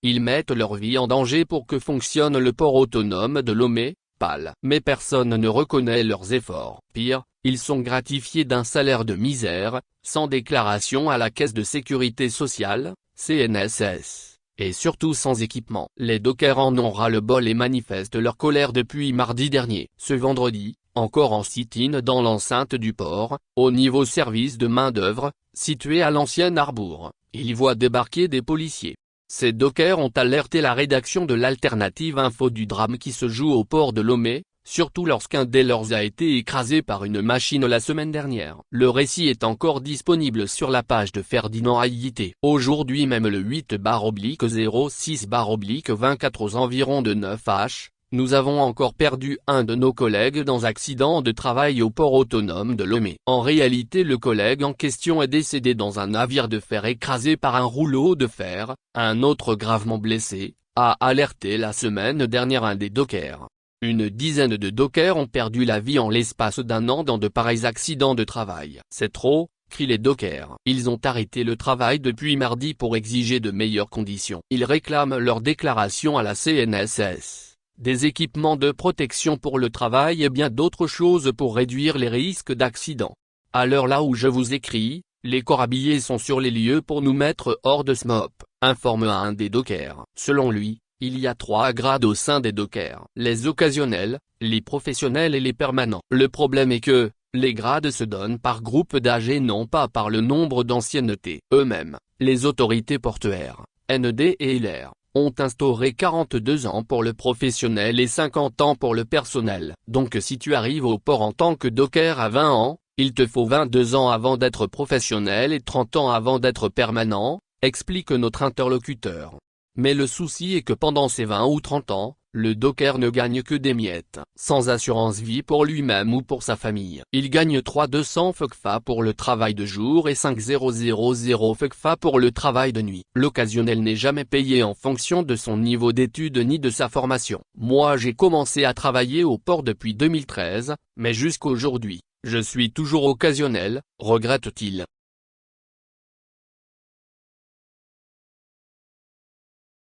Ils mettent leur vie en danger pour que fonctionne le port autonome de Lomé, PAL. Mais personne ne reconnaît leurs efforts. Pire, ils sont gratifiés d'un salaire de misère, sans déclaration à la Caisse de Sécurité Sociale, CNSS, et surtout sans équipement. Les dockers en ont ras-le-bol et manifestent leur colère depuis mardi dernier. Ce vendredi, encore en sit-in dans l'enceinte du port, au niveau service de main-d'œuvre, situé à l'ancienne Harbour, ils voient débarquer des policiers. Ces dockers ont alerté la rédaction de l'Alternative Info du drame qui se joue au port de Lomé, surtout lorsqu'un des leurs a été écrasé par une machine la semaine dernière. Le récit est encore disponible sur la page de Ferdinand Haïté. Aujourd'hui même le 8/06/24 aux environs de 9h, nous avons encore perdu un de nos collègues dans accident de travail au port autonome de Lomé. En réalité le collègue en question est décédé dans un navire de fer écrasé par un rouleau de fer, un autre gravement blessé, a alerté la semaine dernière un des dockers. Une dizaine de dockers ont perdu la vie en l'espace d'un an dans de pareils accidents de travail. C'est trop, crient les dockers. Ils ont arrêté le travail depuis mardi pour exiger de meilleures conditions. Ils réclament leur déclaration à la CNSS, des équipements de protection pour le travail et bien d'autres choses pour réduire les risques d'accident. À l'heure là où je vous écris, les corps habillés sont sur les lieux pour nous mettre hors de SMOP, informe un des dockers. Selon lui, il y a 3 grades au sein des dockers. Les occasionnels, les professionnels et les permanents. Le problème est que, les grades se donnent par groupe d'âge et non pas par le nombre d'ancienneté. Eux-mêmes, les autorités portuaires, ND et LR, ont instauré 42 ans pour le professionnel et 50 ans pour le personnel. Donc si tu arrives au port en tant que docker à 20 ans, il te faut 22 ans avant d'être professionnel et 30 ans avant d'être permanent, explique notre interlocuteur. Mais le souci est que pendant ces 20 ou 30 ans, le docker ne gagne que des miettes, sans assurance vie pour lui-même ou pour sa famille. Il gagne 3,200 FCFA pour le travail de jour et 5,000 FCFA pour le travail de nuit. L'occasionnel n'est jamais payé en fonction de son niveau d'études ni de sa formation. Moi j'ai commencé à travailler au port depuis 2013, mais jusqu'aujourd'hui, je suis toujours occasionnel, regrette-t-il.